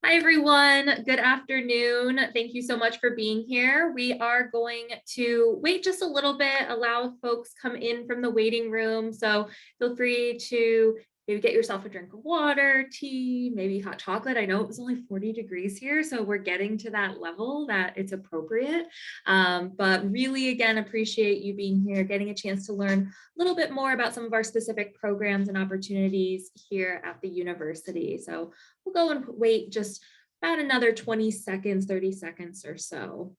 Hi, everyone. Good afternoon. Thank you so much for being here. We are going to wait just a little bit, allow folks come in from the waiting room. So feel free to maybe get yourself a drink of water, tea, maybe hot chocolate. I know it was only 40 degrees here, so we're getting to that level that it's appropriate. But really, again, appreciate you being here, getting a chance to learn a little bit more about some of our specific programs and opportunities here at the university. So we'll go and wait just about another 20 seconds, 30 seconds or so.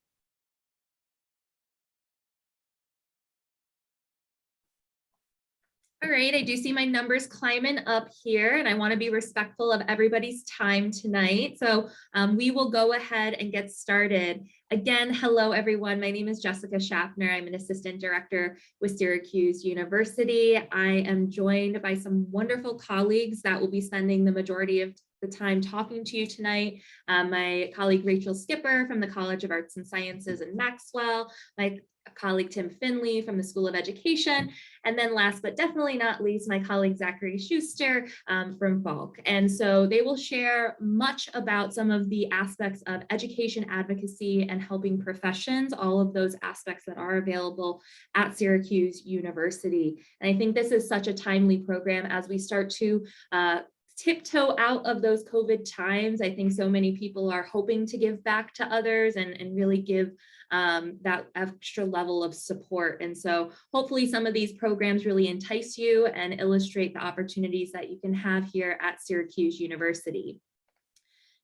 All right, I do see my numbers climbing up here, and I want to be respectful of everybody's time tonight. So we will go ahead and get started. Again, hello, everyone. My name is Jessica Schaffner. I'm an assistant director with Syracuse University. I am joined by some wonderful colleagues that will be spending the majority of the time talking to you tonight. My colleague Rachel Skipper from the College of Arts and Sciences in Maxwell, my colleague Tim Finley from the School of Education, and then last but definitely not least, my colleague Zachary Schuster from Falk. And so they will share much about some of the aspects of education advocacy and helping professions, all of those aspects that are available at Syracuse University. And I think this is such a timely program as we start to tiptoe out of those COVID times. I think so many people are hoping to give back to others and really give that extra level of support. And so hopefully some of these programs really entice you and illustrate the opportunities that you can have here at Syracuse University.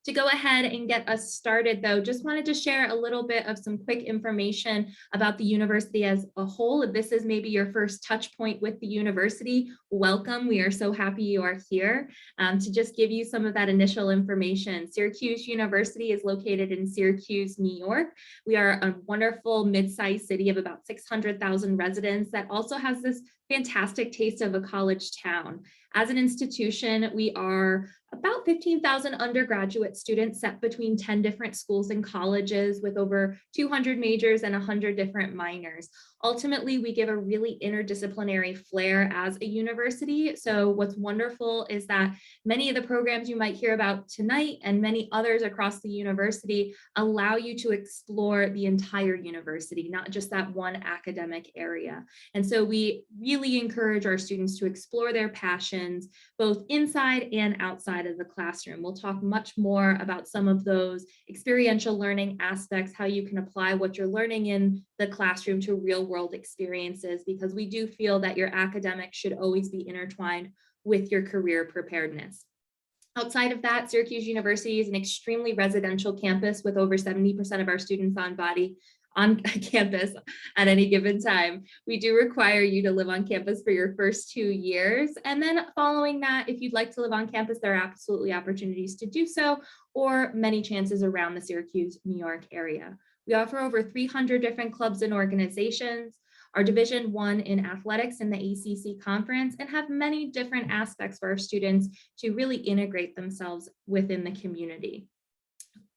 To go ahead and get us started, though, just wanted to share a little bit of some quick information about the university as a whole. If this is maybe your first touch point with the university, welcome. We are so happy you are here. To just give you some of that initial information, Syracuse University is located in Syracuse, New York. We are a wonderful mid-sized city of about 600,000 residents that also has this fantastic taste of a college town. As an institution, we are about 15,000 undergraduate students set between 10 different schools and colleges with over 200 majors and 100 different minors. Ultimately, we give a really interdisciplinary flair as a university. So what's wonderful is that many of the programs you might hear about tonight and many others across the university allow you to explore the entire university, not just that one academic area. And so we really encourage our students to explore their passions, both inside and outside of the classroom. We'll talk much more about some of those experiential learning aspects, how you can apply what you're learning in the classroom to real world experiences, because we do feel that your academics should always be intertwined with your career preparedness. Outside of that, Syracuse University is an extremely residential campus with over 70% of our students on campus at any given time. We do require you to live on campus for your first 2 years. And then following that, if you'd like to live on campus, there are absolutely opportunities to do so, or many chances around the Syracuse, New York area. We offer over 300 different clubs and organizations, our Division I in athletics in the ACC conference, and have many different aspects for our students to really integrate themselves within the community.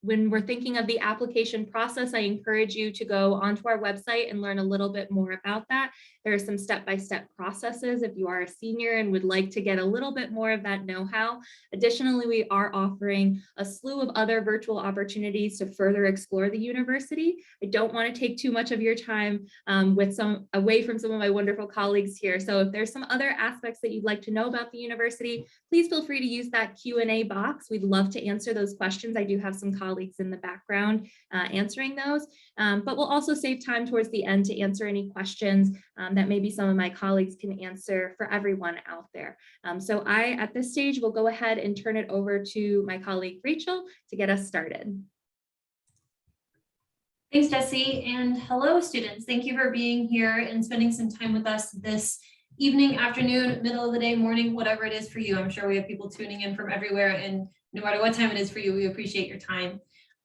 When we're thinking of the application process, I encourage you to go onto our website and learn a little bit more about that. There are some step-by-step processes if you are a senior and would like to get a little bit more of that know-how. Additionally, we are offering a slew of other virtual opportunities to further explore the university. I don't want to take too much of your time away from some of my wonderful colleagues here. So if there's some other aspects that you'd like to know about the university, please feel free to use that Q&A box. We'd love to answer those questions. I do have some colleagues in the background answering those, but we'll also save time towards the end to answer any questions that maybe some of my colleagues can answer for everyone out there. So at this stage, will go ahead and turn it over to my colleague Rachel to get us started. Thanks, Jessie, and hello, students. Thank you for being here and spending some time with us this evening, afternoon, middle of the day, morning, whatever it is for you. I'm sure we have people tuning in from everywhere, and no matter what time it is for you, we appreciate your time.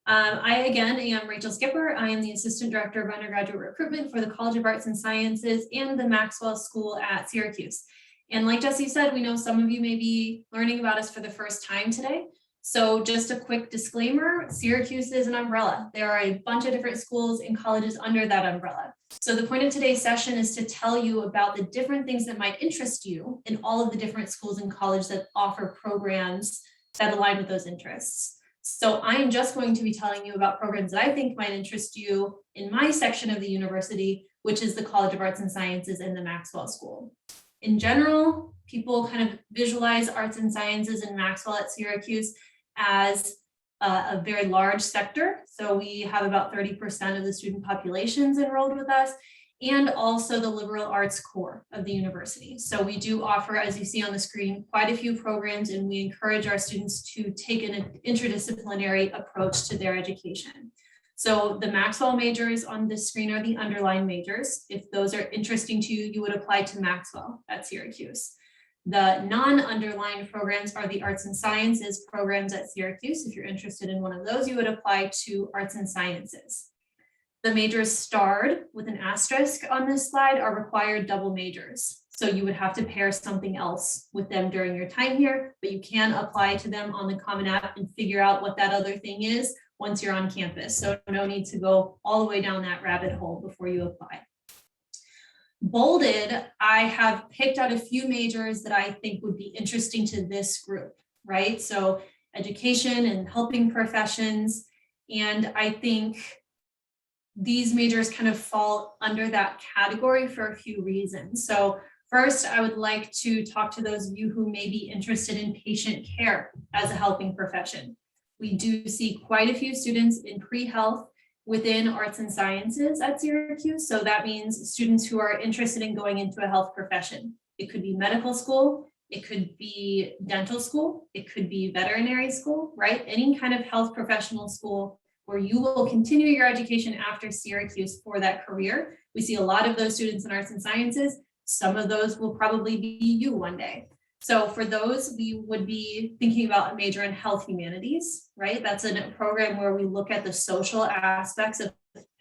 I, again, am Rachel Skipper. I am the Assistant Director of Undergraduate Recruitment for the College of Arts and Sciences and the Maxwell School at Syracuse. And like Jessie said, we know some of you may be learning about us for the first time today. So just a quick disclaimer, Syracuse is an umbrella. There are a bunch of different schools and colleges under that umbrella. So the point of today's session is to tell you about the different things that might interest you in all of the different schools and colleges that offer programs that align with those interests. So I am just going to be telling you about programs that I think might interest you in my section of the university, which is the College of Arts and Sciences and the Maxwell School. In general, people kind of visualize arts and sciences and Maxwell at Syracuse as a very large sector. So we have about 30% of the student populations enrolled with us, and also the liberal arts core of the university. So we do offer, as you see on the screen, quite a few programs, and we encourage our students to take an interdisciplinary approach to their education. So the Maxwell majors on this screen are the underlined majors. If those are interesting to you, you would apply to Maxwell at Syracuse. The non-underlined programs are the arts and sciences programs at Syracuse. If you're interested in one of those, you would apply to arts and sciences. The majors starred with an asterisk on this slide are required double majors. So you would have to pair something else with them during your time here, but you can apply to them on the Common App and figure out what that other thing is once you're on campus. So no need to go all the way down that rabbit hole before you apply. Bolded, I have picked out a few majors that I think would be interesting to this group, right? So education and helping professions. And I think these majors kind of fall under that category for a few reasons. So first, I would like to talk to those of you who may be interested in patient care as a helping profession. We do see quite a few students in pre-health within arts and sciences at Syracuse. So that means students who are interested in going into a health profession. It could be medical school, it could be dental school, it could be veterinary school, right? Any kind of health professional school where you will continue your education after Syracuse for that career. We see a lot of those students in arts and sciences. Some of those will probably be you one day. So for those, we would be thinking about a major in health humanities, right? That's a program where we look at the social aspects of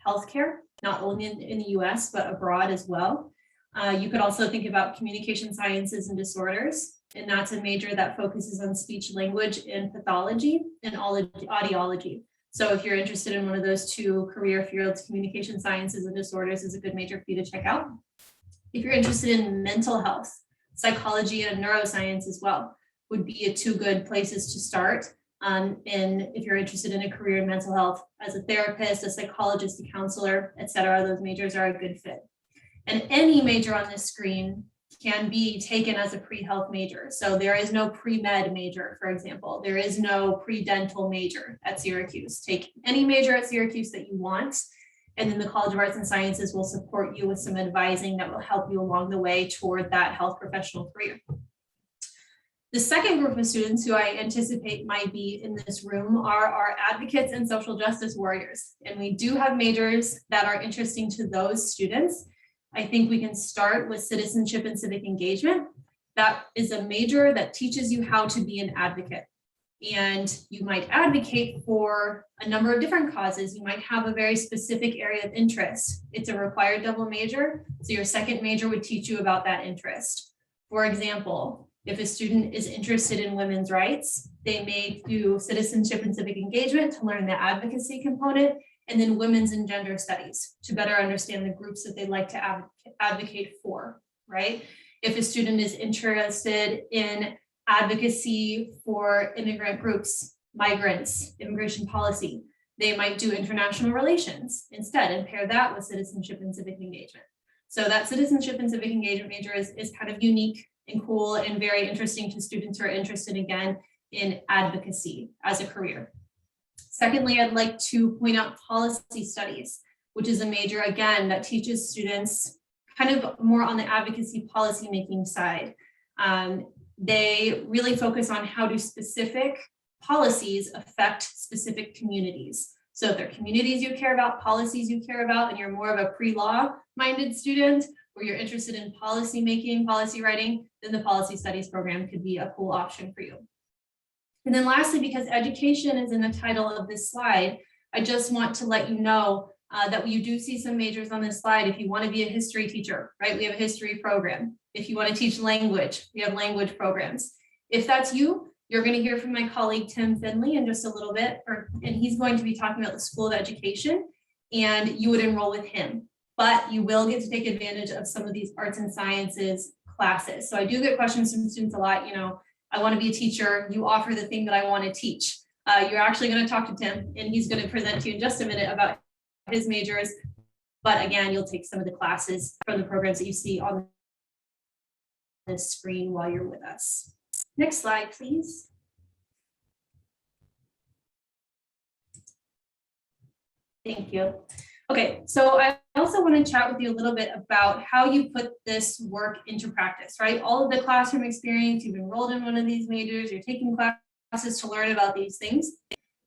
healthcare, not only in the US, but abroad as well. You could also think about communication sciences and disorders, and that's a major that focuses on speech language and pathology and audiology. So if you're interested in one of those two career fields, communication sciences and disorders is a good major for you to check out. If you're interested in mental health, psychology and neuroscience as well would be two good places to start. And if you're interested in a career in mental health as a therapist, a psychologist, a counselor, etc., those majors are a good fit. And any major on this screen can be taken as a pre-health major. So there is no pre-med major, for example. There is no pre-dental major at Syracuse. Take any major at Syracuse that you want, and then the College of Arts and Sciences will support you with some advising that will help you along the way toward that health professional career. The second group of students who I anticipate might be in this room are our advocates and social justice warriors. And we do have majors that are interesting to those students. I think we can start with citizenship and civic engagement. That is a major that teaches you how to be an advocate. And you might advocate for a number of different causes. You might have a very specific area of interest. It's a required double major, so your second major would teach you about that interest. For example, if a student is interested in women's rights, they may do citizenship and civic engagement to learn the advocacy component, and then women's and gender studies to better understand the groups that they'd like to advocate for, right? If a student is interested in advocacy for immigrant groups, migrants, immigration policy, they might do international relations instead and pair that with citizenship and civic engagement. So that citizenship and civic engagement major is kind of unique and cool and very interesting to students who are interested again in advocacy as a career. Secondly, I'd like to point out policy studies, which is a major again that teaches students kind of more on the advocacy policymaking side. They really focus on how do specific policies affect specific communities. So if there are communities you care about, policies you care about, and you're more of a pre-law minded student, or you're interested in policy making, policy writing, then the policy studies program could be a cool option for you. And then lastly, because education is in the title of this slide, I just want to let you know that you do see some majors on this slide. If you want to be a history teacher, right, we have a history program. If you want to teach language, we have language programs. If that's you, you're going to hear from my colleague, Tim Finley, in just a little bit, and he's going to be talking about the School of Education, and you would enroll with him. But you will get to take advantage of some of these arts and sciences classes. So I do get questions from students a lot, you know, I want to be a teacher, you offer the thing that I want to teach. You're actually going to talk to Tim, and he's going to present to you in just a minute about his majors. But again, you'll take some of the classes from the programs that you see on the screen while you're with us. Next slide, please. Thank you. Okay, so I also want to chat with you a little bit about how you put this work into practice, right? All of the classroom experience, you've enrolled in one of these majors, you're taking classes to learn about these things.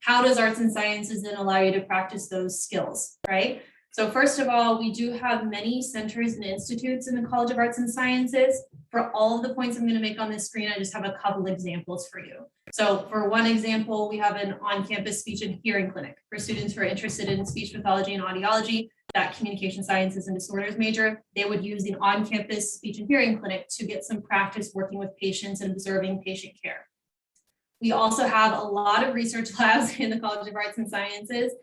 How does arts and sciences then allow you to practice those skills, right? So first of all, we do have many centers and institutes in the College of Arts and Sciences. For all of the points I'm going to make on this screen, I just have a couple examples for you. So for one example, we have an on-campus speech and hearing clinic for students who are interested in speech pathology and audiology, that communication sciences and disorders major. They would use the on-campus speech and hearing clinic to get some practice working with patients and observing patient care. We also have a lot of research labs in the College of Arts and Sciences.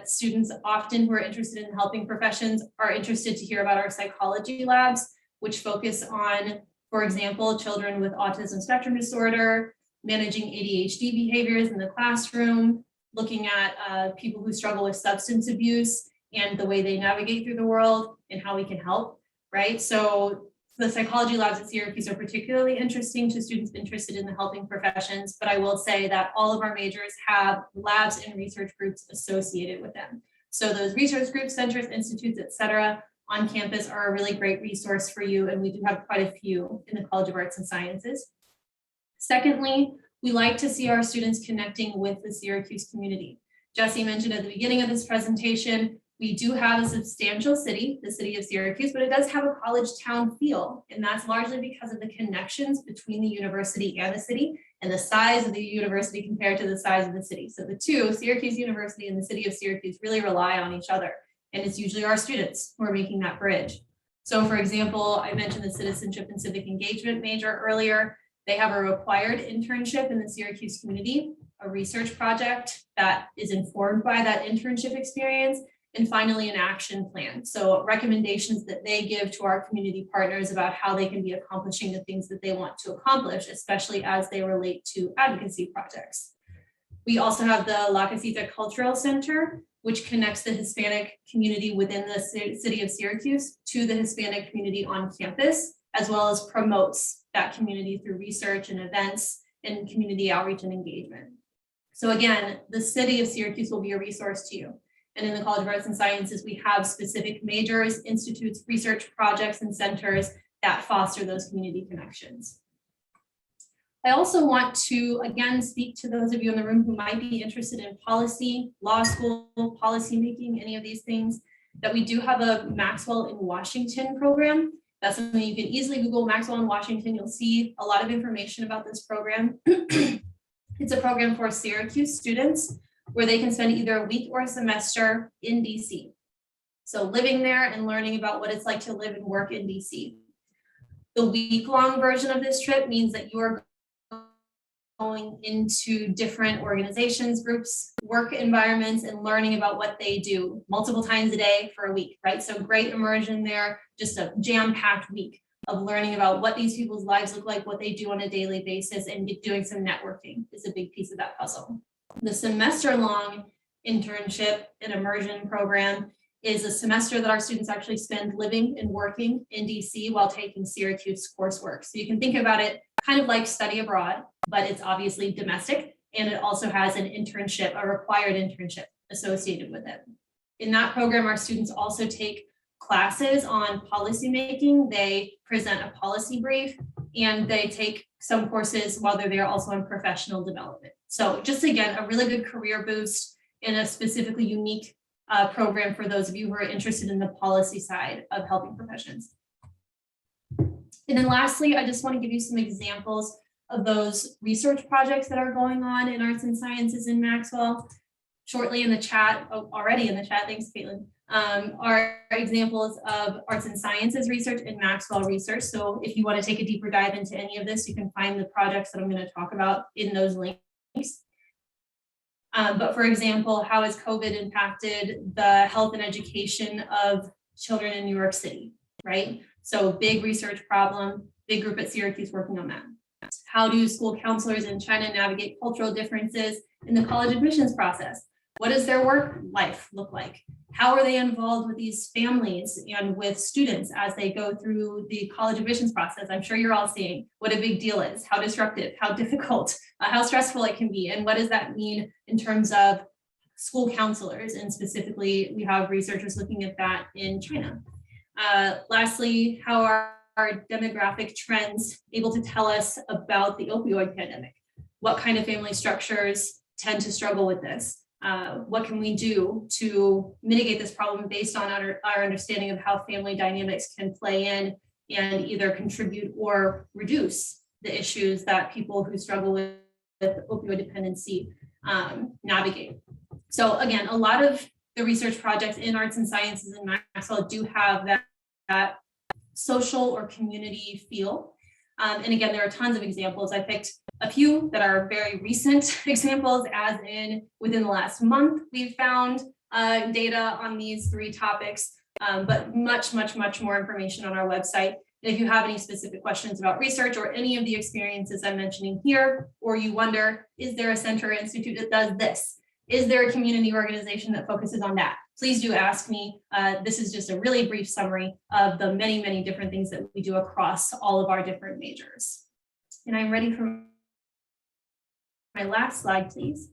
Students often who are interested in helping professions are interested to hear about our psychology labs, which focus on, for example, children with autism spectrum disorder, managing ADHD behaviors in the classroom, looking at people who struggle with substance abuse and the way they navigate through the world and how we can help, right? So the psychology labs at Syracuse are particularly interesting to students interested in the helping professions, but I will say that all of our majors have labs and research groups associated with them. So those research groups, centers, institutes, et cetera, on campus are a really great resource for you, and we do have quite a few in the College of Arts and Sciences. Secondly, we like to see our students connecting with the Syracuse community. Jesse mentioned at the beginning of this presentation, we do have a substantial city, the city of Syracuse, but it does have a college town feel. And that's largely because of the connections between the university and the city and the size of the university compared to the size of the city. So the two, Syracuse University and the city of Syracuse, really rely on each other. And it's usually our students who are making that bridge. So for example, I mentioned the citizenship and civic engagement major earlier. They have a required internship in the Syracuse community, a research project that is informed by that internship experience, and finally an action plan. So recommendations that they give to our community partners about how they can be accomplishing the things that they want to accomplish, especially as they relate to advocacy projects. We also have the La Casita Cultural Center, which connects the Hispanic community within the city of Syracuse to the Hispanic community on campus, as well as promotes that community through research and events and community outreach and engagement. So again, the city of Syracuse will be a resource to you. And in the College of Arts and Sciences, we have specific majors, institutes, research projects, and centers that foster those community connections. I also want to, again, speak to those of you in the room who might be interested in policy, law school, policymaking, any of these things, that we do have a Maxwell in Washington program. That's something you can easily Google Maxwell in Washington. You'll see a lot of information about this program. It's a program for Syracuse students where they can spend either a week or a semester in DC. So living there and learning about what it's like to live and work in DC. The week-long version of this trip means that you are going into different organizations, groups, work environments, and learning about what they do multiple times a day for a week, right? So great immersion there, just a jam-packed week of learning about what these people's lives look like, what they do on a daily basis, and doing some networking is a big piece of that puzzle. The semester-long internship and immersion program is a semester that our students actually spend living and working in DC while taking Syracuse coursework. So you can think about it kind of like study abroad, but it's obviously domestic, and it also has an internship, a required internship associated with it. In that program, our students also take classes on policymaking. They present a policy brief, and they take some courses while they're there also on professional development. So just again, a really good career boost and a specifically unique program for those of you who are interested in the policy side of helping professions. And then lastly, I just want to give you some examples of those research projects that are going on in arts and sciences in Maxwell. Shortly in the chat, already in the chat, thanks Caitlin, are examples of arts and sciences research and Maxwell research. So if you want to take a deeper dive into any of this, you can find the projects that I'm going to talk about in those links. But for example, how has COVID impacted the health and education of children in New York City, right? So big research problem, big group at Syracuse working on that. How do school counselors in China navigate cultural differences in the college admissions process? What does their work life look like? How are they involved with these families and with students as they go through the college admissions process? I'm sure you're all seeing what a big deal is, how disruptive, how difficult, how stressful it can be, and what does that mean in terms of school counselors, and specifically, we have researchers looking at that in China. Lastly, how are our demographic trends able to tell us about the opioid pandemic? What kind of family structures tend to struggle with this? What can we do to mitigate this problem based on our understanding of how family dynamics can play in and either contribute or reduce the issues that people who struggle with opioid dependency navigate? So again, a lot of the research projects in arts and sciences in Maxwell do have that social or community feel. And again, there are tons of examples. I picked a few that are very recent examples, as in within the last month, we've found data on these 3 topics, but much more information on our website. And if you have any specific questions about research or any of the experiences I'm mentioning here, or you wonder, is there a center or institute that does this? Is there a community organization that focuses on that? Please do ask me. This is just a really brief summary of the many different things that we do across all of our different majors. And I'm ready for my last slide, please.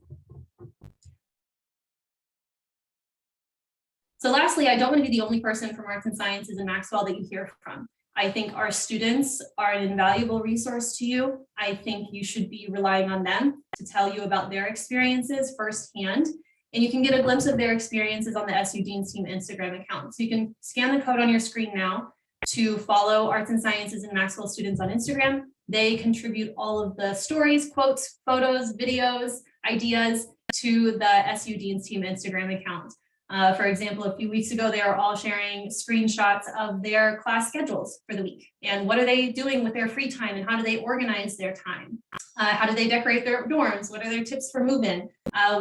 So lastly, I don't want to be the only person from arts and sciences in Maxwell that you hear from. I think our students are an invaluable resource to you. I think you should be relying on them to tell you about their experiences firsthand. And you can get a glimpse of their experiences on the SU Dean's Team Instagram account. So you can scan the code on your screen now to follow Arts and Sciences and Maxwell students on Instagram. They contribute all of the stories, quotes, photos, videos, ideas to the SU Dean's Team Instagram account. For example, a few weeks ago, they were all sharing screenshots of their class schedules for the week. And what are they doing with their free time, and how do they organize their time? How do they decorate their dorms? What are their tips for move-in?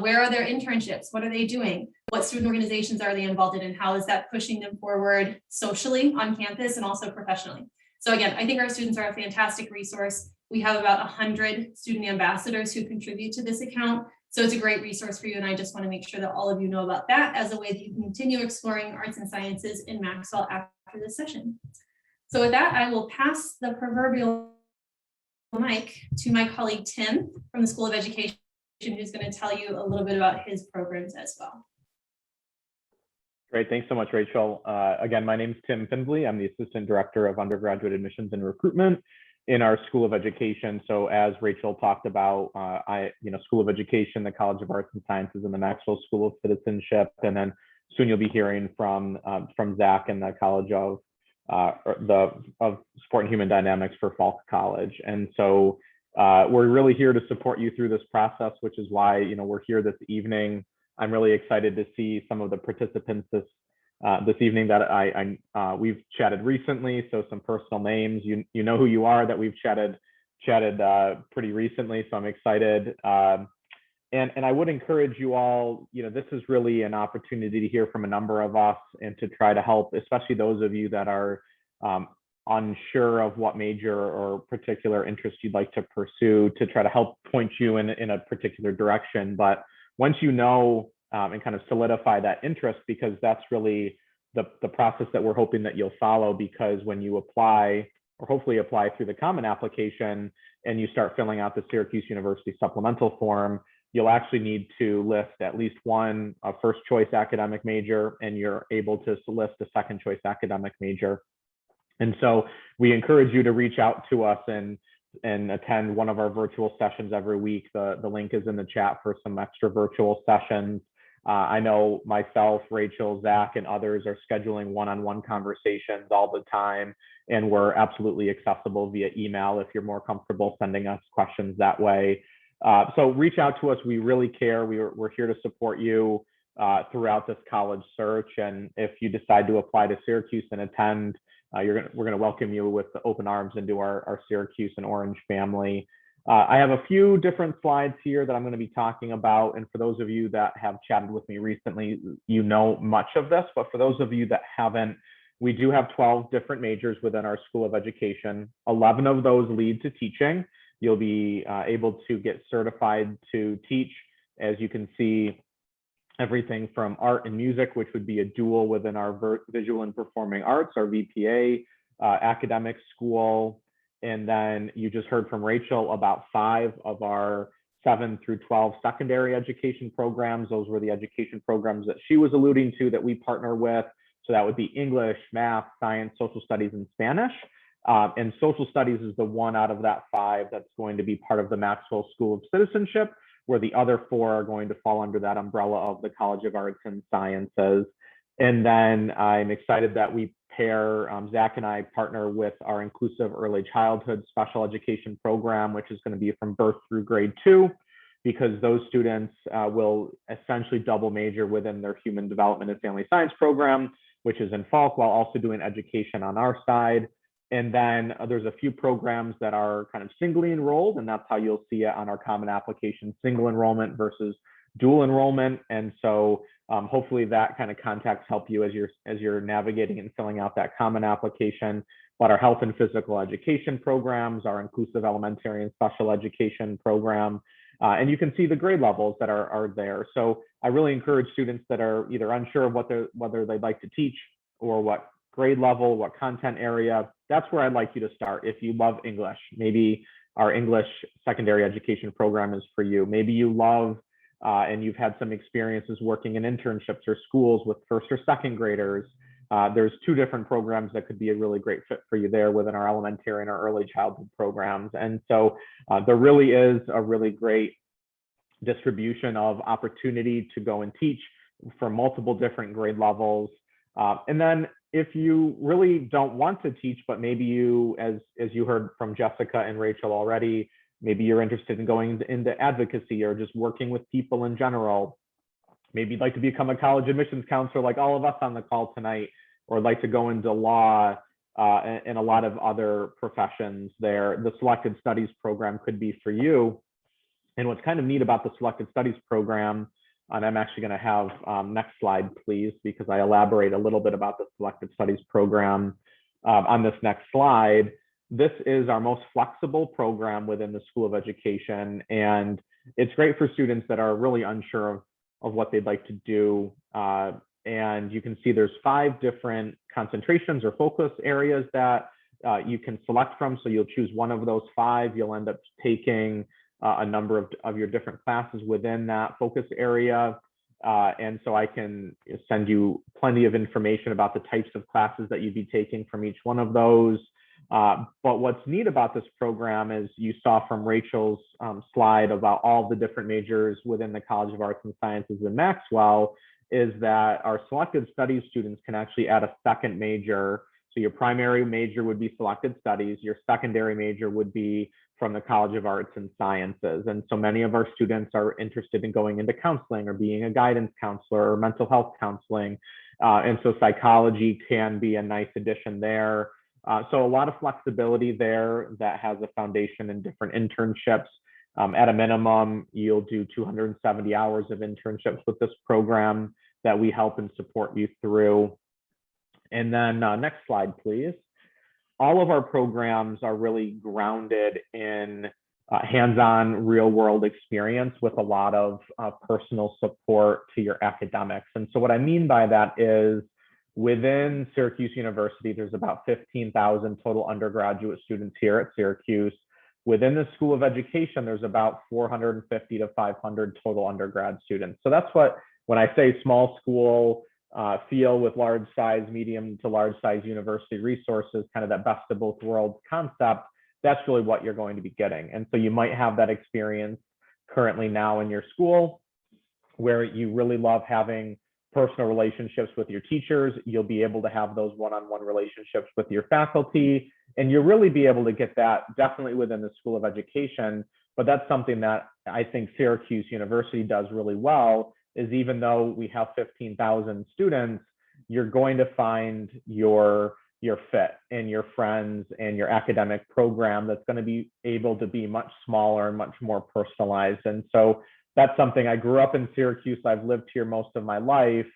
Where are their internships? What are they doing? What student organizations are they involved in? And how is that pushing them forward socially on campus and also professionally? So again, I think our students are a fantastic resource. We have about 100 student ambassadors who contribute to this account. So it's a great resource for you, and I just want to make sure that all of you know about that as a way that you can continue exploring arts and sciences in Maxwell after this session. So with that, I will pass the proverbial mic to my colleague Tim from the School of Education, who's going to tell you a little bit about his programs as well. Great, thanks so much, Rachel. Again, my name is Tim Finsley. I'm the Assistant Director of Undergraduate Admissions and Recruitment in our School of Education. So as Rachel talked about, School of Education, the College of Arts and Sciences, and the Maxwell School of Citizenship. And then soon you'll be hearing from Zach and the College of Sport and Human Dynamics for Falk College. And so we're really here to support you through this process, which is why we're here this evening. I'm really excited to see some of the participants this evening that we've chatted recently. So some personal names, you know who you are, that we've chatted pretty recently. So I'm excited. And I would encourage you all, this is really an opportunity to hear from a number of us and to try to help, especially those of you that are unsure of what major or particular interest you'd like to pursue, to try to help point you in a particular direction. But once you know and kind of solidify that interest, because that's really the process that we're hoping that you'll follow, because when you apply, or hopefully apply through the Common Application, and you start filling out the Syracuse University supplemental form, you'll actually need to list at least one first choice academic major, and you're able to list a second choice academic major. And so we encourage you to reach out to us and attend one of our virtual sessions every week. The link is in the chat for some extra virtual sessions. I know myself, Rachel, Zach, and others are scheduling one-on-one conversations all the time, and we're absolutely accessible via email if you're more comfortable sending us questions that way. So reach out to us. We really care. We're here to support you throughout this college search. And if you decide to apply to Syracuse and attend, we're going to welcome you with open arms into our Syracuse and Orange family. I have a few different slides here that I'm going to be talking about. And for those of you that have chatted with me recently, you know much of this. But for those of you that haven't, we do have 12 different majors within our School of Education. 11 of those lead to teaching. You'll be able to get certified to teach, as you can see, everything from art and music, which would be a dual within our visual and performing arts, our VPA, academic school. And then you just heard from Rachel about 5 of our 7 through 12 secondary education programs. Those were the education programs that she was alluding to that we partner with. So that would be English, math, science, social studies, and Spanish. And social studies is the one out of that 5 that's going to be part of the Maxwell School of Citizenship, where the other 4 are going to fall under that umbrella of the College of Arts and Sciences. And then I'm excited that we pair, Zach and I partner with our Inclusive Early Childhood Special Education Program, which is going to be from birth through grade 2, because those students will essentially double major within their Human Development and Family Science program, which is in Falk, while also doing education on our side. And then there's a few programs that are kind of singly enrolled, and that's how you'll see it on our common application, single enrollment versus dual enrollment. And so hopefully that kind of context help you as you're navigating and filling out that common application. But our health and physical education programs, our inclusive elementary and special education program, and you can see the grade levels that are there. So I really encourage students that are either unsure of whether they'd like to teach or what grade level, what content area. That's where I'd like you to start. If you love English, maybe our English secondary education program is for you. Maybe you love and you've had some experiences working in internships or schools with first or second graders. There's 2 different programs that could be a really great fit for you there within our elementary and our early childhood programs. And so there really is a really great distribution of opportunity to go and teach for multiple different grade levels. And then if you really don't want to teach, but maybe you, as you heard from Jessica and Rachel already, maybe you're interested in going into advocacy or just working with people in general. Maybe you'd like to become a college admissions counselor like all of us on the call tonight, or like to go into law and a lot of other professions there. The Selected Studies program could be for you. And what's kind of neat about the Selected Studies program, and I'm actually going to have next slide, please, because I elaborate a little bit about the Selected Studies program on this next slide. This is our most flexible program within the School of Education, and it's great for students that are really unsure of what they'd like to do. And you can see there's 5 different concentrations or focus areas that you can select from. So you'll choose one of those 5. You'll end up taking a number of your different classes within that focus area. And so I can send you plenty of information about the types of classes that you'd be taking from each one of those. But what's neat about this program is you saw from Rachel's slide about all the different majors within the College of Arts and Sciences in Maxwell, is that our Selected Studies students can actually add a second major. So your primary major would be Selected Studies, your secondary major would be from the College of Arts and Sciences. And so many of our students are interested in going into counseling or being a guidance counselor or mental health counseling. And so psychology can be a nice addition there. So a lot of flexibility there that has a foundation in different internships. At a minimum, you'll do 270 hours of internships with this program that we help and support you through. And then next slide, please. All of our programs are really grounded in hands-on real-world experience with a lot of personal support to your academics. And so what I mean by that is within Syracuse University, there's about 15,000 total undergraduate students here at Syracuse. Within the School of Education, there's about 450 to 500 total undergrad students. So that's what, when I say small school, feel with large size, medium to large size university resources, kind of that best of both worlds concept, that's really what you're going to be getting. And so you might have that experience currently now in your school where you really love having personal relationships with your teachers. You'll be able to have those one-on-one relationships with your faculty, and you'll really be able to get that definitely within the School of Education. But that's something that I think Syracuse University does really well, is even though we have 15,000 students, you're going to find your fit and your friends and your academic program that's going to be able to be much smaller and much more personalized. And so that's something. I grew up in Syracuse. I've lived here most of my life.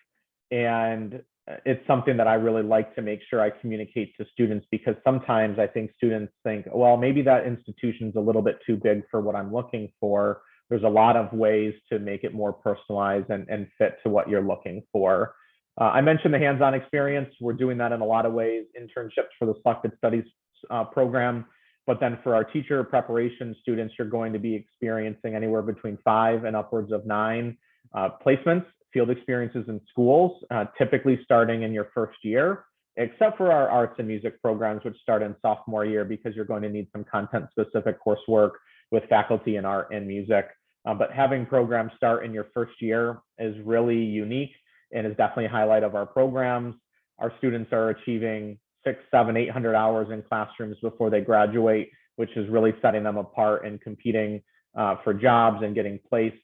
And it's something that I really like to make sure I communicate to students, because sometimes I think students think, well, maybe that institution's a little bit too big for what I'm looking for. There's a lot of ways to make it more personalized and fit to what you're looking for. I mentioned the hands-on experience. We're doing that in a lot of ways. Internships for the selected studies program. But then for our teacher preparation students, you're going to be experiencing anywhere between 5 and upwards of 9 placements, field experiences in schools, typically starting in your first year, except for our arts and music programs, which start in sophomore year, because you're going to need some content-specific coursework with faculty in art and music. But having programs start in your first year is really unique and is definitely a highlight of our programs. Our students are achieving 600, 700, 800 hours in classrooms before they graduate, which is really setting them apart and competing for jobs and getting placed.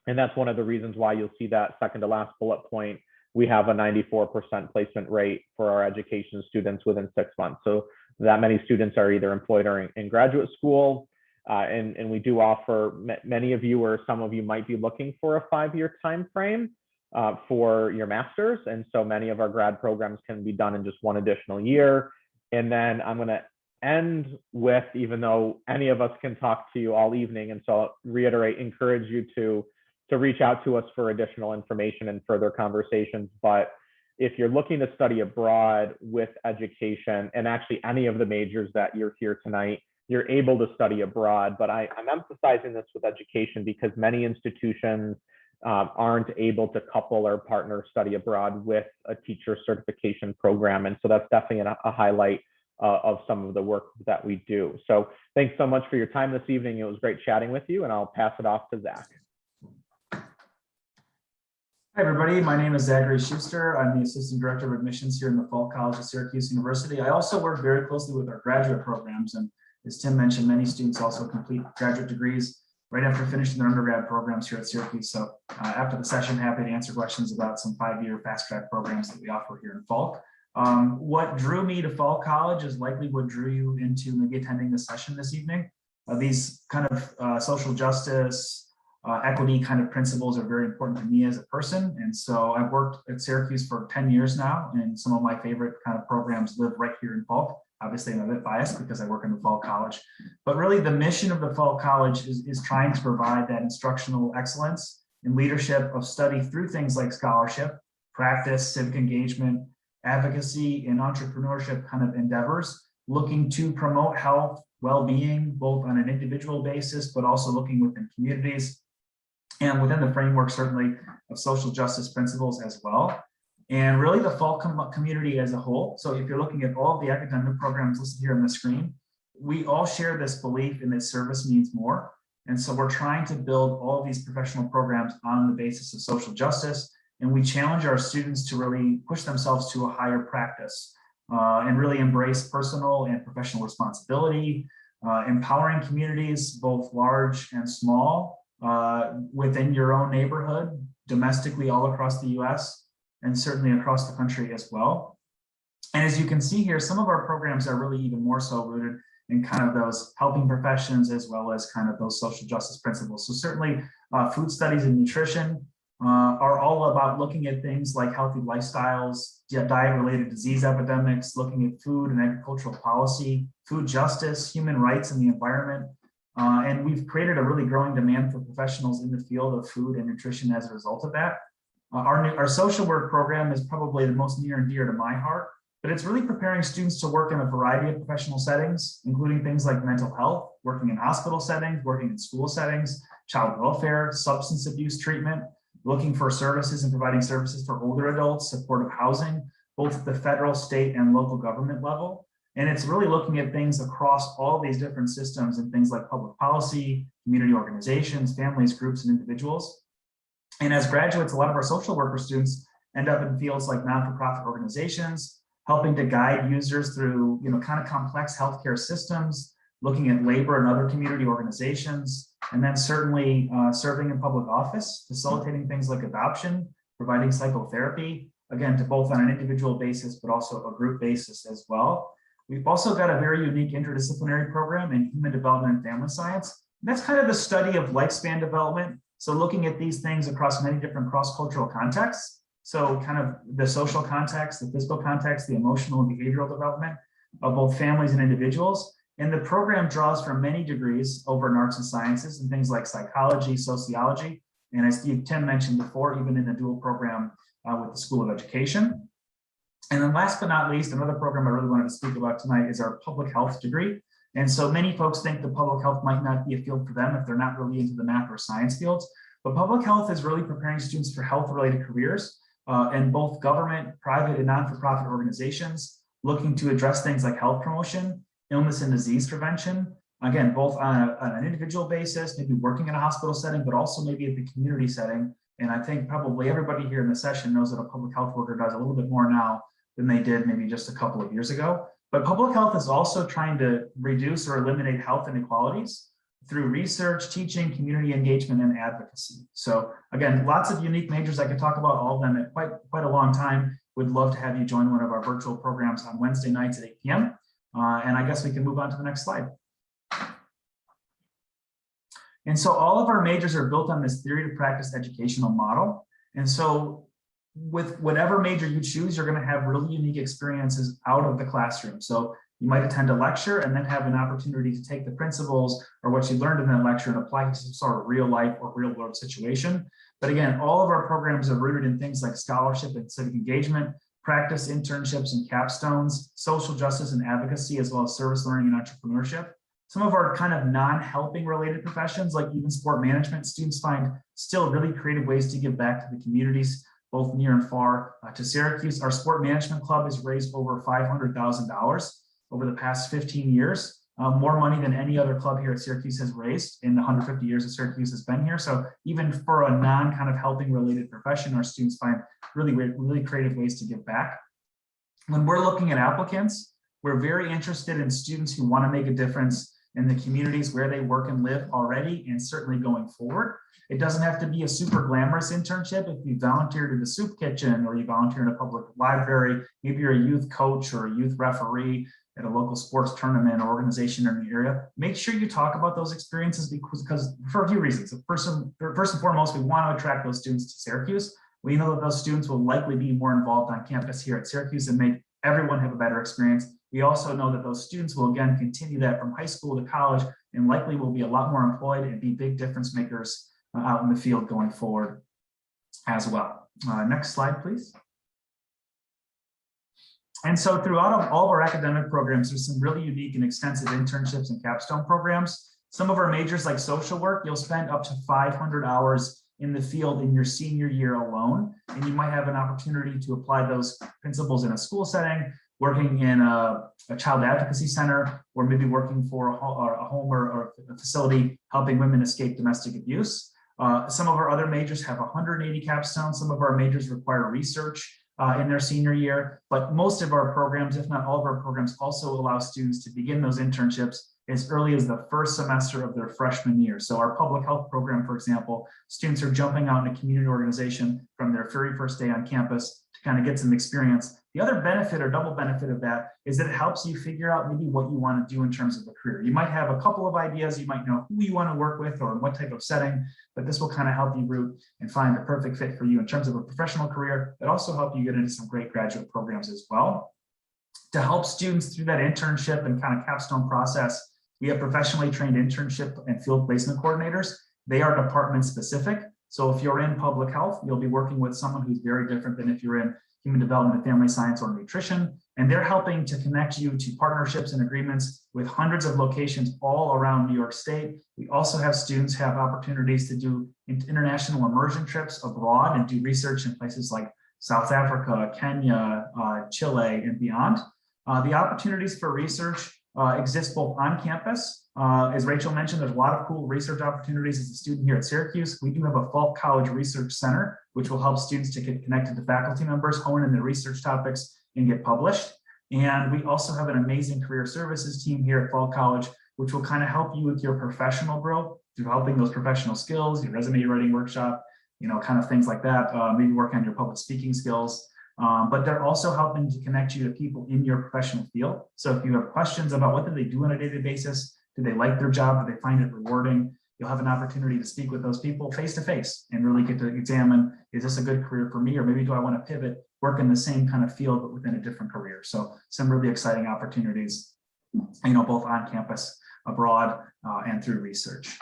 And that's one of the reasons why you'll see that second to last bullet point. We have a 94% placement rate for our education students within 6 months. So that many students are either employed or in graduate school. And we do offer, many of you or some of you might be looking for a 5-year time frame for your master's. And so many of our grad programs can be done in just 1 additional year. And then I'm going to end with, even though any of us can talk to you all evening, and so I'll reiterate, encourage you to reach out to us for additional information and further conversations. But if you're looking to study abroad with education, and actually any of the majors that you're here tonight, you're able to study abroad. But I'm emphasizing this with education because many institutions aren't able to couple or partner study abroad with a teacher certification program. And so that's definitely a highlight of some of the work that we do. So thanks so much for your time this evening. It was great chatting with you, and I'll pass it off to Zach. Hi, everybody. My name is Zachary Schuster. I'm the Assistant Director of Admissions here in the Fall College of Syracuse University. I also work very closely with our graduate programs. And as Tim mentioned, many students also complete graduate degrees right after finishing their undergrad programs here at Syracuse. So after the session, happy to answer questions about some 5-year fast track programs that we offer here in Falk. What drew me to Fall College is likely what drew you into maybe attending the session this evening. These kind of social justice, equity kind of principles are very important to me as a person. And so I've worked at Syracuse for 10 years now, and some of my favorite kind of programs live right here in Falk. Obviously, I'm a bit biased because I work in the Fall College, but really the mission of the Fall College is trying to provide that instructional excellence and leadership of study through things like scholarship, practice, civic engagement, advocacy, and entrepreneurship kind of endeavors, looking to promote health, well-being, both on an individual basis, but also looking within communities and within the framework, certainly, of social justice principles as well. And really the Fall community as a whole. So if you're looking at all of the academic programs listed here on the screen, we all share this belief in that service means more. And so we're trying to build all of these professional programs on the basis of social justice. And we challenge our students to really push themselves to a higher practice and really embrace personal and professional responsibility, empowering communities, both large and small, within your own neighborhood, domestically all across the US, and certainly across the country as well. And as you can see here, some of our programs are really even more so rooted in kind of those helping professions as well as kind of those social justice principles. So certainly food studies and nutrition are all about looking at things like healthy lifestyles, diet-related disease epidemics, looking at food and agricultural policy, food justice, human rights and the environment. And we've created a really growing demand for professionals in the field of food and nutrition as a result of that. Our social work program is probably the most near and dear to my heart, but it's really preparing students to work in a variety of professional settings, including things like mental health, working in hospital settings, working in school settings, child welfare, substance abuse treatment, looking for services and providing services for older adults, supportive housing, both at the federal, state, and local government level. And it's really looking at things across all these different systems and things like public policy, community organizations, families, groups, and individuals. And as graduates, a lot of our social worker students end up in fields like non-for-profit organizations, helping to guide users through, kind of complex healthcare systems, looking at labor and other community organizations, and then certainly serving in public office, facilitating things like adoption, providing psychotherapy, again, to both on an individual basis, but also a group basis as well. We've also got a very unique interdisciplinary program in human development and family science. And that's kind of the study of lifespan development. So looking at these things across many different cross-cultural contexts. So kind of the social context, the physical context, the emotional and behavioral development of both families and individuals. And the program draws from many degrees over in arts and sciences and things like psychology, sociology, and as Tim mentioned before, even in the dual program with the School of Education. And then last but not least, another program I really wanted to speak about tonight is our public health degree. And so many folks think the public health might not be a field for them if they're not really into the math or science fields, but public health is really preparing students for health-related careers in both government, private, and non-for-profit organizations, looking to address things like health promotion, illness and disease prevention, again, both on an individual basis, maybe working in a hospital setting, but also maybe at the community setting. And I think probably everybody here in the session knows that a public health worker does a little bit more now than they did maybe just a couple of years ago. But public health is also trying to reduce or eliminate health inequalities through research, teaching, community engagement, and advocacy. So again, lots of unique majors. I could talk about all of them at quite a long time. Would love to have you join one of our virtual programs on Wednesday nights at 8 p.m. And I guess we can move on to the next slide. And so all of our majors are built on this theory to practice educational model. And so with whatever major you choose, you're going to have really unique experiences out of the classroom. So you might attend a lecture and then have an opportunity to take the principles or what you learned in that lecture and apply to some sort of real life or real world situation. But again, all of our programs are rooted in things like scholarship and civic engagement, practice, internships and capstones, social justice and advocacy, as well as service learning and entrepreneurship. Some of our kind of non-helping related professions, like even sport management, students find still really creative ways to give back to the communities, both near and far. To Syracuse, our sport management club has raised over $500,000 over the past 15 years, more money than any other club here at Syracuse has raised in the 150 years that Syracuse has been here. So even for a non kind of helping related profession, our students find really creative ways to give back. When we're looking at applicants, we're very interested in students who want to make a difference in the communities where they work and live already, and certainly going forward. It doesn't have to be a super glamorous internship. If you volunteer to the soup kitchen or you volunteer in a public library, maybe you're a youth coach or a youth referee at a local sports tournament or organization in the area, make sure you talk about those experiences because for a few reasons. First and foremost, we want to attract those students to Syracuse. We know that those students will likely be more involved on campus here at Syracuse and make everyone have a better experience. We also know that those students will again continue that from high school to college and likely will be a lot more employed and be big difference makers out in the field going forward as well. Next slide, please. And so throughout all of our academic programs, there's some really unique and extensive internships and capstone programs. Some of our majors like social work, you'll spend up to 500 hours in the field in your senior year alone. And you might have an opportunity to apply those principles in a school setting, working in a child advocacy center, or maybe working for a home or a facility helping women escape domestic abuse. Some of our other majors have 180 capstones. Some of our majors require research in their senior year, but most of our programs, if not all of our programs, also allow students to begin those internships as early as the first semester of their freshman year. So our public health program, for example, students are jumping out in a community organization from their very first day on campus to kind of get some experience. The other benefit or double benefit of that is that it helps you figure out maybe what you want to do in terms of a career. You might have a couple of ideas, you might know who you want to work with or in what type of setting, but this will kind of help you root and find the perfect fit for you in terms of a professional career. It also help you get into some great graduate programs as well. To help students through that internship and kind of capstone process, we have professionally trained internship and field placement coordinators. They are department specific. So if you're in public health, you'll be working with someone who's very different than if you're in human development and family science or nutrition. And they're helping to connect you to partnerships and agreements with hundreds of locations all around New York State. We also have students have opportunities to do international immersion trips abroad and do research in places like South Africa, Kenya, Chile, and beyond. The opportunities for research exist both on campus. As Rachel mentioned, there's a lot of cool research opportunities as a student here at Syracuse. We do have a Falk College Research Center, which will help students to get connected to faculty members, hone in their research topics, and get published. And we also have an amazing career services team here at Falk College, which will kind of help you with your professional growth, developing those professional skills, your resume writing workshop, kind of things like that, maybe work on your public speaking skills. But they're also helping to connect you to people in your professional field. So if you have questions about what do they do on a daily basis, do they like their job, do they find it rewarding, you'll have an opportunity to speak with those people face to face and really get to examine, is this a good career for me? Or maybe do I want to pivot, work in the same kind of field, but within a different career? So some really exciting opportunities, both on campus, abroad, and through research.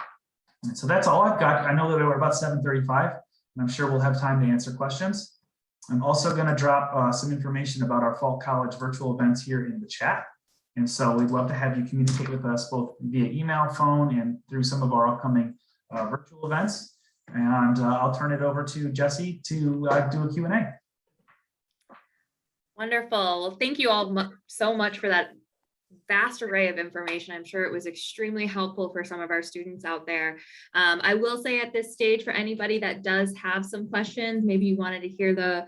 And so that's all I've got. I know that we're about 7:35, and I'm sure we'll have time to answer questions. I'm also going to drop some information about our Fall College virtual events here in the chat. And so we'd love to have you communicate with us both via email, phone, and through some of our upcoming virtual events. And I'll turn it over to Jesse to do a Q&A. Wonderful. Well, thank you all so much for that vast array of information. I'm sure it was extremely helpful for some of our students out there. I will say at this stage, for anybody that does have some questions, maybe you wanted to hear the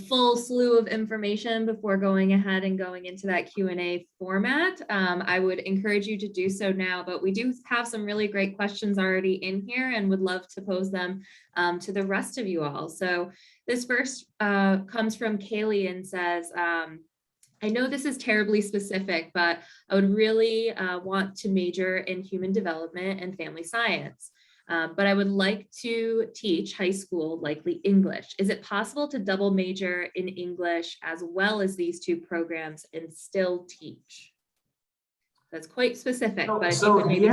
full slew of information before going ahead and going into that Q&A format, I would encourage you to do so now, but we do have some really great questions already in here and would love to pose them to the rest of you all. So this first comes from Kaylee and says, I know this is terribly specific, but I would really want to major in human development and family science. But I would like to teach high school, likely English. Is it possible to double major in English as well as these two programs and still teach? That's quite specific. But so the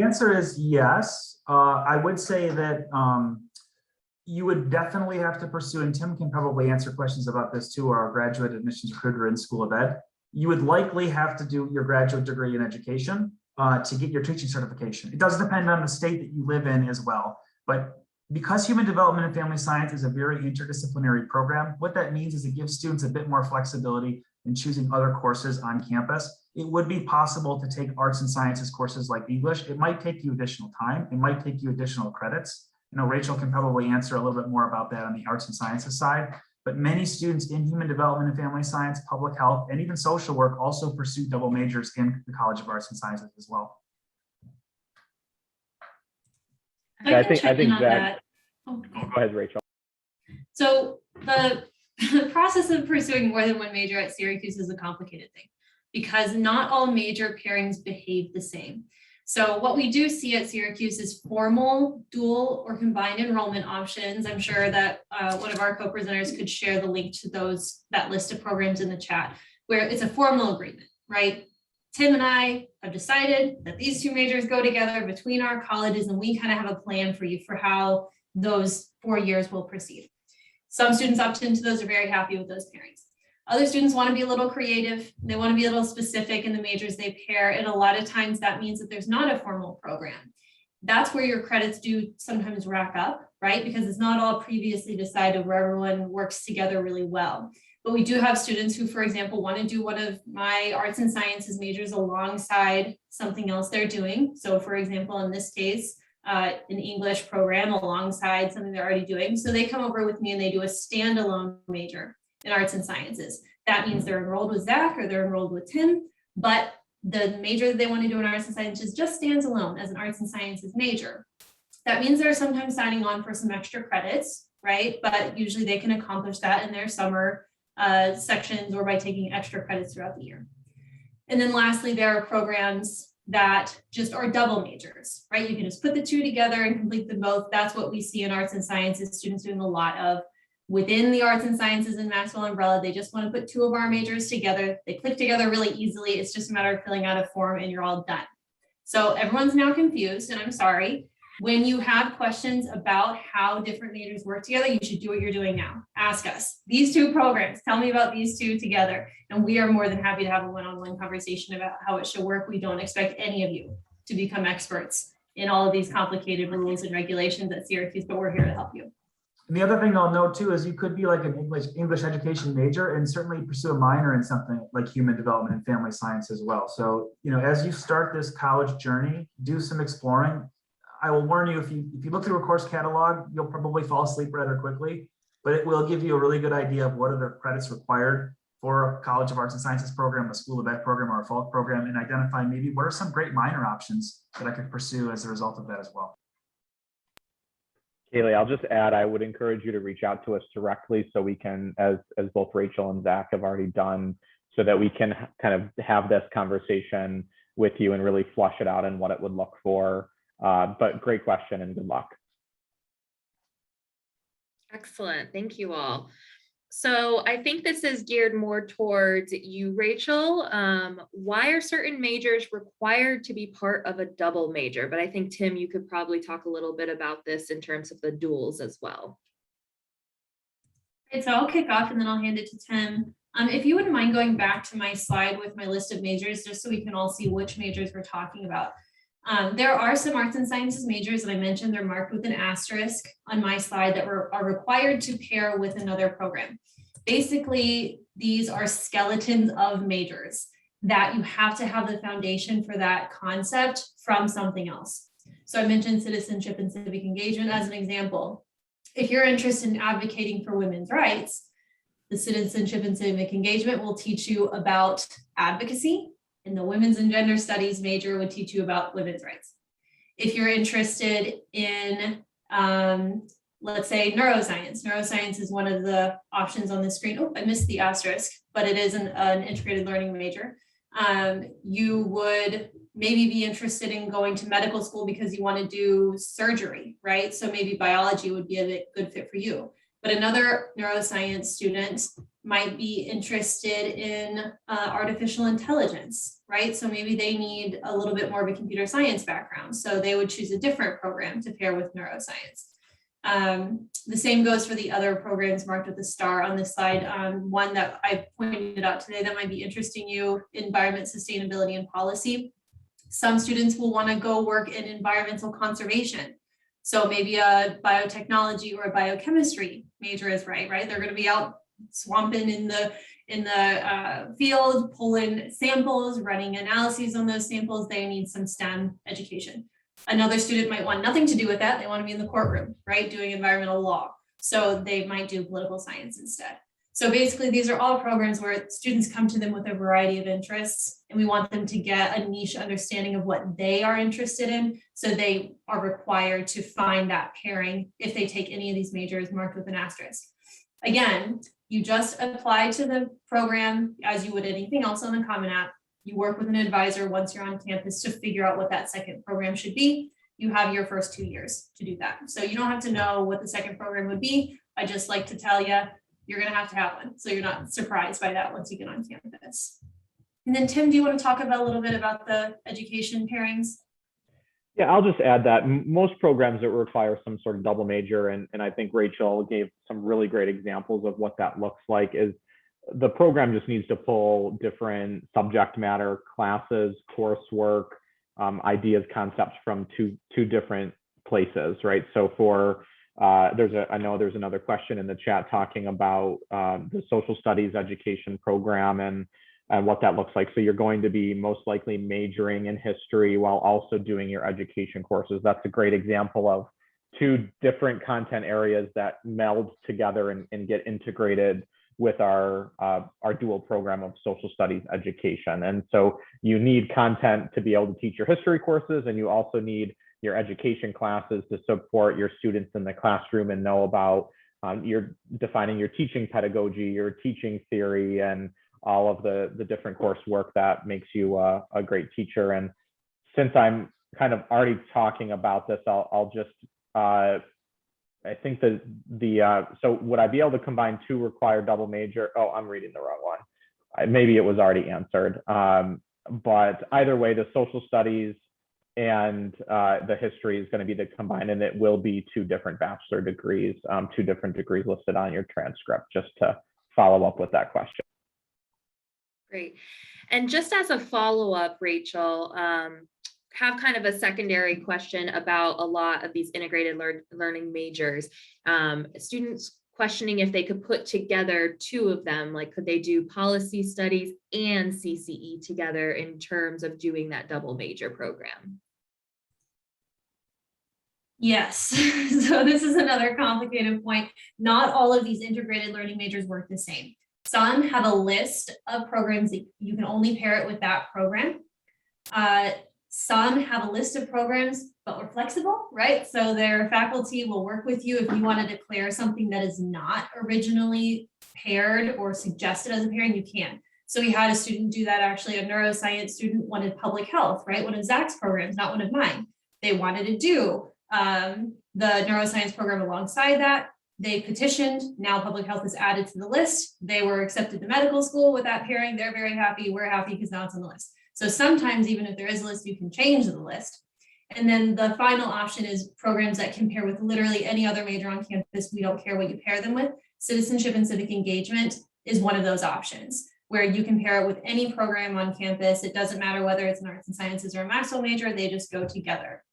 answer is yes. I would say that you would definitely have to pursue, and Tim can probably answer questions about this too, our graduate admissions recruiter in School of Ed. You would likely have to do your graduate degree in education to get your teaching certification. It does depend on the state that you live in as well. But because human development and family science is a very interdisciplinary program, what that means is it gives students a bit more flexibility in choosing other courses on campus. It would be possible to take arts and sciences courses like English. It might take you additional time. It might take you additional credits. Rachel can probably answer a little bit more about that on the arts and sciences side. But many students in human development and family science, public health, and even social work also pursue double majors in the College of Arts and Sciences as well. I think that. Oh, go ahead, Rachel. So the process of pursuing more than one major at Syracuse is a complicated thing because not all major pairings behave the same. So what we do see at Syracuse is formal, dual, or combined enrollment options. I'm sure that one of our co-presenters could share the link to that list of programs in the chat, where it's a formal agreement, right? Tim and I have decided that these two majors go together between our colleges, and we kind of have a plan for you for how those 4 years will proceed. Some students opt into those, are very happy with those pairings. Other students want to be a little creative. They want to be a little specific in the majors they pair. And a lot of times that means that there's not a formal program. That's where your credits do sometimes rack up, right? Because it's not all previously decided where everyone works together really well. But we do have students who, for example, want to do one of my arts and sciences majors alongside something else they're doing. So for example, in this case, an English program alongside something they're already doing. So they come over with me and they do a standalone major in arts and sciences. That means they're enrolled with Zach or they're enrolled with Tim, but the major that they want to do in arts and sciences just stands alone as an arts and sciences major. That means they're sometimes signing on for some extra credits, right? But usually they can accomplish that in their summer sections or by taking extra credits throughout the year. And then lastly, there are programs that just are double majors, right? You can just put the two together and complete them both. That's what we see in arts and sciences, students doing a lot of. Within the arts and sciences and Maxwell umbrella, they just want to put two of our majors together. They click together really easily. It's just a matter of filling out a form and you're all done. So everyone's now confused, and I'm sorry. When you have questions about how different majors work together, you should do what you're doing now. Ask us, these two programs, tell me about these two together. And we are more than happy to have a one-on-one conversation about how it should work. We don't expect any of you to become experts in all of these complicated rules and regulations at Syracuse, but we're here to help you. And the other thing I'll note too is you could be like an English education major and certainly pursue a minor in something like human development and family science as well. So, as you start this college journey, do some exploring. I will warn you, if you look through a course catalog, you'll probably fall asleep rather quickly, but it will give you a really good idea of what are the credits required for a College of Arts and Sciences program, a School of Ed program, or a Falk program, and identify maybe what are some great minor options that I could pursue as a result of that as well. Kaylee, I'll just add, I would encourage you to reach out to us directly so we can, as both Rachel and Zach have already done, so that we can kind of have this conversation with you and really flush it out and what it would look for But great question and good luck. Excellent. Thank you all. So I think this is geared more towards you, Rachel. Why are certain majors required to be part of a double major? But I think, Tim, you could probably talk a little bit about this in terms of the duals as well. So I'll kick off and then I'll hand it to Tim. If you wouldn't mind going back to my slide with my list of majors, just so we can all see which majors we're talking about. There are some arts and sciences majors that I mentioned, they're marked with an asterisk on my slide that are required to pair with another program. Basically, these are skeletons of majors that you have to have the foundation for that concept from something else. So I mentioned citizenship and civic engagement as an example. If you're interested in advocating for women's rights, the citizenship and civic engagement will teach you about advocacy, and the women's and gender studies major would teach you about women's rights. If you're interested in, let's say neuroscience is one of the options on the screen. Oh, I missed the asterisk, but it is an integrated learning major. You would maybe be interested in going to medical school because you want to do surgery, right? So maybe biology would be a good fit for you. But another neuroscience student might be interested in artificial intelligence, right? So maybe they need a little bit more of a computer science background. So they would choose a different program to pair with neuroscience. The same goes for the other programs marked with a star on this slide. One that I pointed out today that might be interesting you, environment, sustainability, and policy. Some students will want to go work in environmental conservation. So maybe a biotechnology or a biochemistry major is right? They're going to be out swamping in the field, pulling samples, running analyses on those samples. They need some STEM education. Another student might want nothing to do with that. They want to be in the courtroom, right? Doing environmental law. So they might do political science instead. So basically, these are all programs where students come to them with a variety of interests, and we want them to get a niche understanding of what they are interested in. So they are required to find that pairing if they take any of these majors marked with an asterisk. Again, you just apply to the program as you would anything else on the Common App. You work with an advisor once you're on campus to figure out what that second program should be. You have your first 2 years to do that. So you don't have to know what the second program would be. I just like to tell you, you're going to have one. So you're not surprised by that once you get on campus. And then Tim, do you want to talk about a little bit about the education pairings? Yeah, I'll just add that most programs that require some sort of double major, and I think Rachel gave some really great examples of what that looks like, is the program just needs to pull different subject matter classes, coursework, ideas, concepts from two different places, right? So for I know there's another question in the chat talking about the social studies education program and what that looks like. So you're going to be most likely majoring in history while also doing your education courses. That's a great example of two different content areas that meld together and get integrated with our dual program of social studies education. And so you need content to be able to teach your history courses, and you also need your education classes to support your students in the classroom and know about you're defining your teaching pedagogy, your teaching theory, and all of the different coursework that makes you a great teacher. And since I'm kind of already talking about this, I'll just, I think that so would I be able to combine two required double major? Oh, I'm reading the wrong one. Maybe it was already answered. But either way, the social studies and the history is going to be the combined, and it will be two different bachelor degrees, two different degrees listed on your transcript, just to follow up with that question. Great. And just as a follow-up, Rachel, have kind of a secondary question about a lot of these integrated learning majors. Students questioning if they could put together two of them, like could they do policy studies and CCE together in terms of doing that double major program? Yes, so this is another complicated point. Not all of these integrated learning majors work the same. Some have a list of programs that you can only pair it with that program. Some have a list of programs, but we're flexible, right? So their faculty will work with you if you want to declare something that is not originally paired or suggested as a pairing, you can. So we had a student do that, actually, a neuroscience student wanted public health, right? One of Zach's programs, not one of mine. They wanted to do the neuroscience program alongside that. They petitioned. Now public health is added to the list. They were accepted to medical school with that pairing. They're very happy. We're happy because now it's on the list. So sometimes even if there is a list, you can change the list. And then the final option is programs that can pair with literally any other major on campus. We don't care what you pair them with. Citizenship and civic engagement is one of those options where you can pair it with any program on campus. It doesn't matter whether it's an arts and sciences or a Maxwell major, they just go together.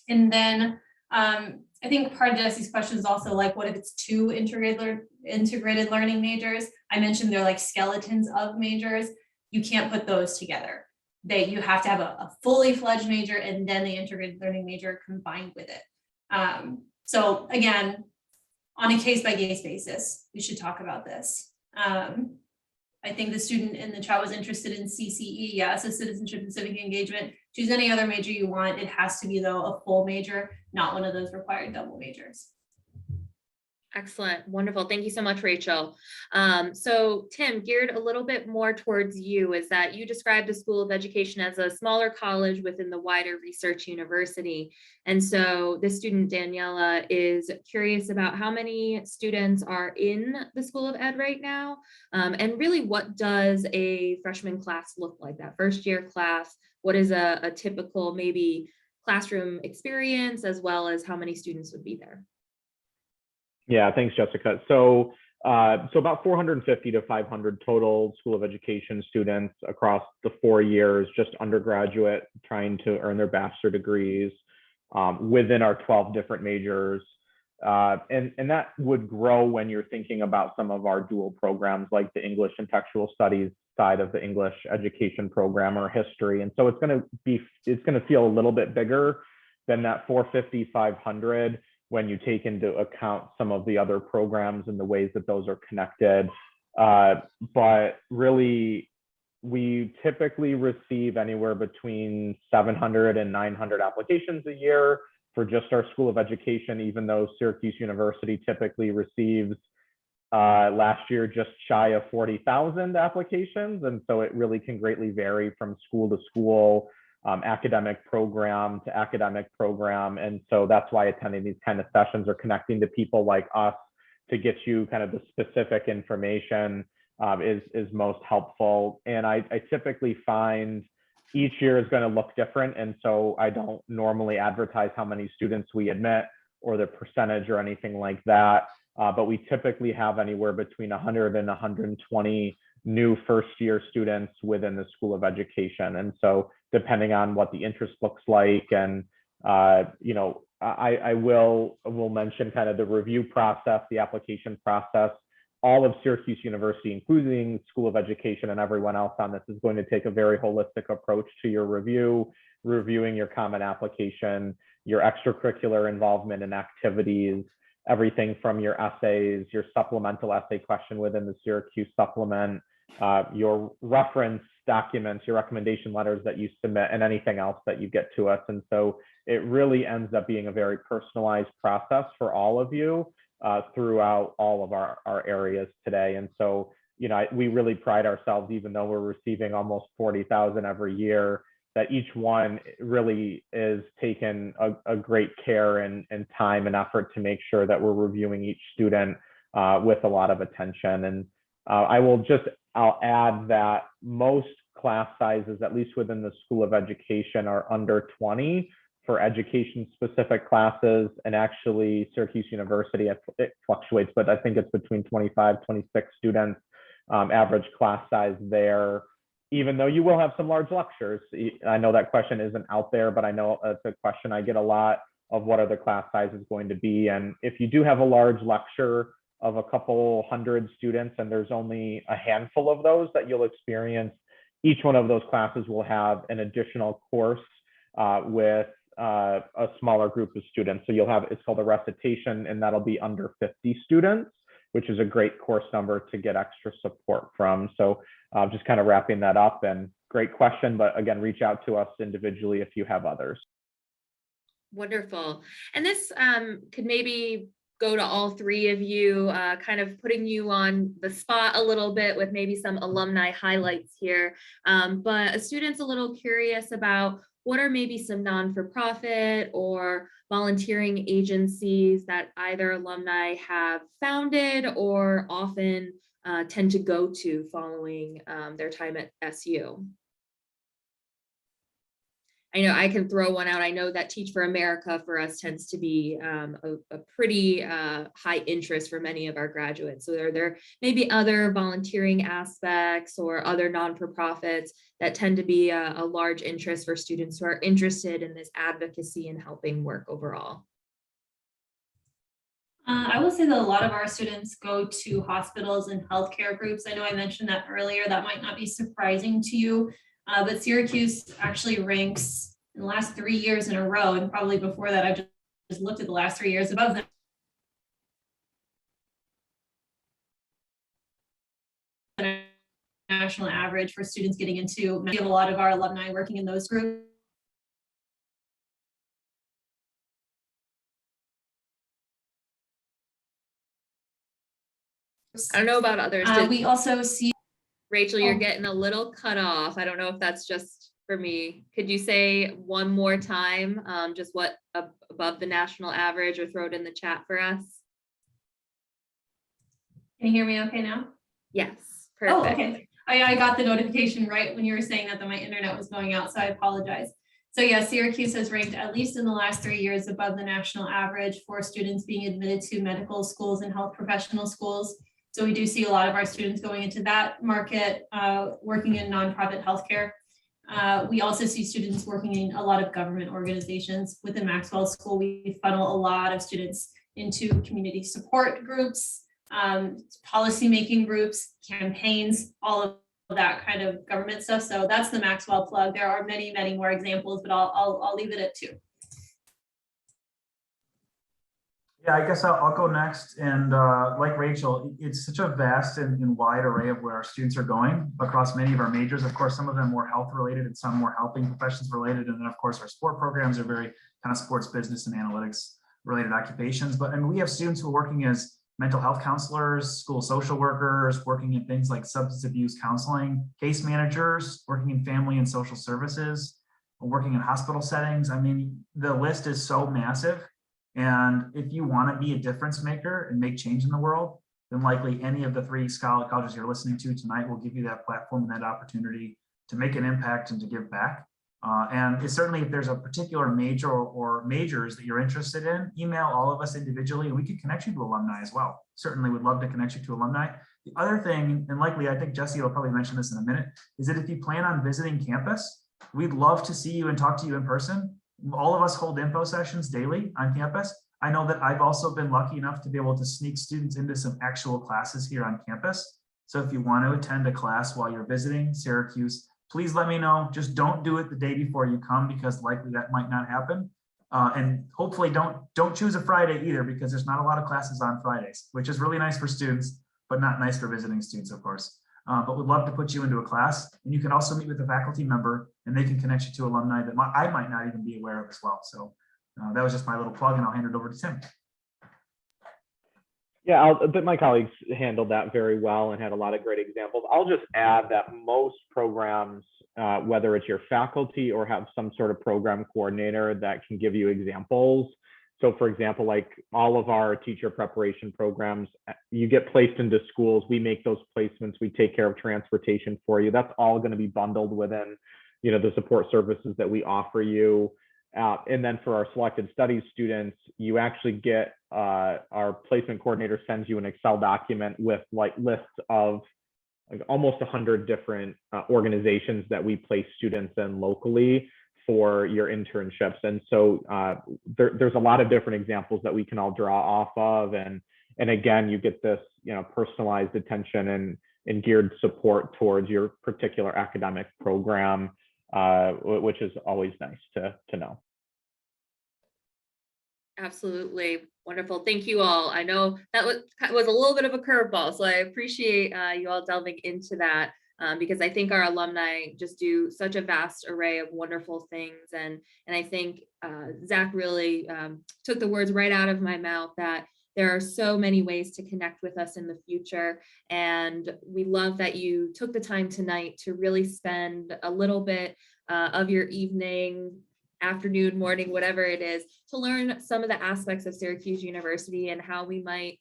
And then I think part of Jesse's question is also like, what if it's two integrated learning majors? I mentioned they're like skeletons of majors. You can't put those together. You have to have a fully fledged major and then the integrated learning major combined with it. So again, on a case-by-case basis, we should talk about this. I think the student in the chat was interested in CCE. Yeah, so citizenship and civic engagement. Choose any other major you want. It has to be, though, a full major, not one of those required double majors. Excellent. Wonderful. Thank you so much, Rachel. So Tim, geared a little bit more towards you, is that you described the School of Education as a smaller college within the wider research university. And so the student Daniela is curious about how many students are in the School of Ed right now. And really, what does a freshman class look like, that first year class? What is a typical maybe classroom experience, as well as how many students would be there? Yeah, thanks, Jessica. So about 450 to 500 total School of Education students across the 4 years, just undergraduate, trying to earn their bachelor degrees within our 12 different majors. And that would grow when you're thinking about some of our dual programs, like the English and Textual Studies side of the English education program, or history. And so it's going to feel a little bit bigger than that 450, 500. When you take into account some of the other programs and the ways that those are connected. But really, we typically receive anywhere between 700 and 900 applications a year for just our School of Education, even though Syracuse University typically receives last year just shy of 40,000 applications. And so it really can greatly vary from school to school. Academic program to academic program. And so that's why attending these kind of sessions or connecting to people like us to get you kind of the specific information is most helpful. And I typically find each year is going to look different. And so I don't normally advertise how many students we admit or the percentage or anything like that. But we typically have anywhere between 100 and 120 new first year students within the School of Education. And so depending on what the interest looks like, and I will mention kind of the review process, the application process. All of Syracuse University, including School of Education and everyone else on this, is going to take a very holistic approach to your reviewing your common application, your extracurricular involvement in activities, everything from your essays, your supplemental essay question within the Syracuse supplement, your reference documents, your recommendation letters that you submit, and anything else that you get to us. And so it really ends up being a very personalized process for all of you throughout all of our areas today. And so, we really pride ourselves, even though we're receiving almost 40,000 every year, that each one really is taken a great care and time and effort to make sure that we're reviewing each student with a lot of attention. And I'll add that most class sizes, at least within the School of Education, are under 20 for education-specific classes. And actually, Syracuse University, it fluctuates, but I think it's between 25, 26 students, average class size there. Even though you will have some large lectures. I know that question isn't out there, but I know it's a question I get a lot of, what are the class sizes going to be? And if you do have a large lecture of a couple hundred students, and there's only a handful of those that you'll experience, each one of those classes will have an additional course with a smaller group of students. So you'll have, it's called a recitation, and that'll be under 50 students, which is a great course number to get extra support from. So just kind of wrapping that up, and great question, but again, reach out to us individually if you have others. Wonderful. And this could maybe go to all three of you, kind of putting you on the spot a little bit with maybe some alumni highlights here. But a student's a little curious about what are maybe some non-for-profit or volunteering agencies that either alumni have founded or often tend to go to following their time at SU? I know I can throw one out. I know that Teach for America for us tends to be a pretty high interest for many of our graduates. So there may be other volunteering aspects or other non-for-profits that tend to be a large interest for students who are interested in this advocacy and helping work overall. I will say that a lot of our students go to hospitals and healthcare groups. I know I mentioned that earlier. That might not be surprising to you, but Syracuse actually ranks in the last 3 years in a row, and probably before that, I've just looked at the last 3 years above the national average for students getting into. We have a lot of our alumni working in those groups. I don't know about others. We also see, Rachel, you're getting a little cut off. I don't know if that's just for me. Could you say one more time, just what above the national average, or throw it in the chat for us? Can you hear me okay now? Yes, perfect. Oh, okay. I got the notification right when you were saying that my internet was going out, so I apologize. So yeah, Syracuse has ranked at least in the last 3 years above the national average for students being admitted to medical schools and health professional schools. So we do see a lot of our students going into that market, working in nonprofit healthcare. We also see students working in a lot of government organizations. Within Maxwell School, we funnel a lot of students into community support groups, policymaking groups, campaigns, all of that kind of government stuff. So that's the Maxwell plug. There are many, many more examples, but I'll leave it at 2. Yeah, I guess I'll go next. And like Rachel, it's such a vast and wide array of where our students are going across many of our majors. Of course, some of them more health related and some more helping professions related. And then of course, our sport programs are very kind of sports business and analytics related occupations. But we have students who are working as mental health counselors, school social workers, working in things like substance abuse counseling, case managers, working in family and social services, working in hospital settings. I mean, the list is so massive. And if you want to be a difference maker and make change in the world, then likely any of the 3 colleges you're listening to tonight will give you that platform and that opportunity to make an impact and to give back. And it's certainly, if there's a particular major or majors that you're interested in, email all of us individually and we can connect you to alumni as well. Certainly would love to connect you to alumni. The other thing, and likely I think Jesse will probably mention this in a minute, is that if you plan on visiting campus, we'd love to see you and talk to you in person. All of us hold info sessions daily on campus. I know that I've also been lucky enough to be able to sneak students into some actual classes here on campus. So if you want to attend a class while you're visiting Syracuse, please let me know. Just don't do it the day before you come, because likely that might not happen. And hopefully don't choose a Friday either, because there's not a lot of classes on Fridays, which is really nice for students, but not nice for visiting students, of course. But we'd love to put you into a class, and you can also meet with a faculty member and they can connect you to alumni that I might not even be aware of as well. So that was just my little plug, and I'll hand it over to Tim. Yeah, but my colleagues handled that very well and had a lot of great examples. I'll just add that most programs, whether it's your faculty or have some sort of program coordinator that can give you examples. So for example, like all of our teacher preparation programs, you get placed into schools, we make those placements, we take care of transportation for you. That's all going to be bundled within, the support services that we offer you. And then for our selected studies students, you actually get, our placement coordinator sends you an Excel document with like lists of like almost 100 different organizations that we place students in locally for your internships. And so there's a lot of different examples that we can all draw off of. And again, you get this, personalized attention and geared support towards your particular academic program, which is always nice to know. Absolutely. Wonderful. Thank you all. I know that was a little bit of a curveball, so I appreciate you all delving into that. Because I think our alumni just do such a vast array of wonderful things. And I think Zach really took the words right out of my mouth, that there are so many ways to connect with us in the future. And we love that you took the time tonight to really spend a little bit of your evening, afternoon, morning, whatever it is, to learn some of the aspects of Syracuse University and how we might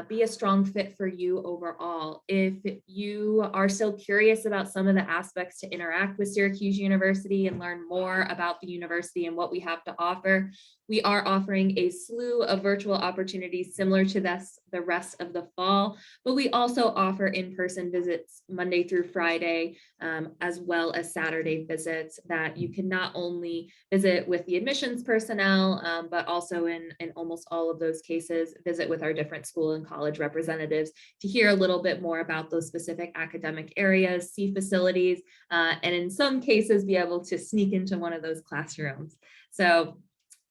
be a strong fit for you overall. If you are still curious about some of the aspects to interact with Syracuse University and learn more about the university and what we have to offer, we are offering a slew of virtual opportunities similar to this the rest of the fall, but we also offer in-person visits Monday through Friday, as well as Saturday visits that you can not only visit with the admissions personnel, but also in almost all of those cases, visit with our different school and college representatives to hear a little bit more about those specific academic areas, see facilities, and in some cases be able to sneak into one of those classrooms. So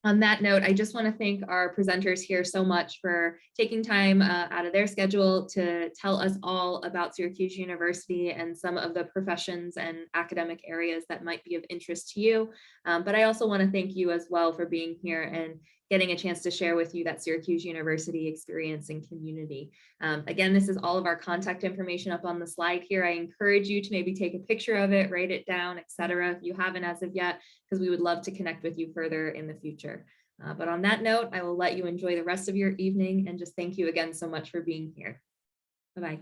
on that note, I just want to thank our presenters here so much for taking time out of their schedule to tell us all about Syracuse University and some of the professions and academic areas that might be of interest to you. But I also want to thank you as well for being here and getting a chance to share with you that Syracuse University experience and community. Again, this is all of our contact information up on the slide here. I encourage you to maybe take a picture of it, write it down, etc. if you haven't as of yet, because we would love to connect with you further in the future. But on that note, I will let you enjoy the rest of your evening and just thank you again so much for being here. Bye-bye.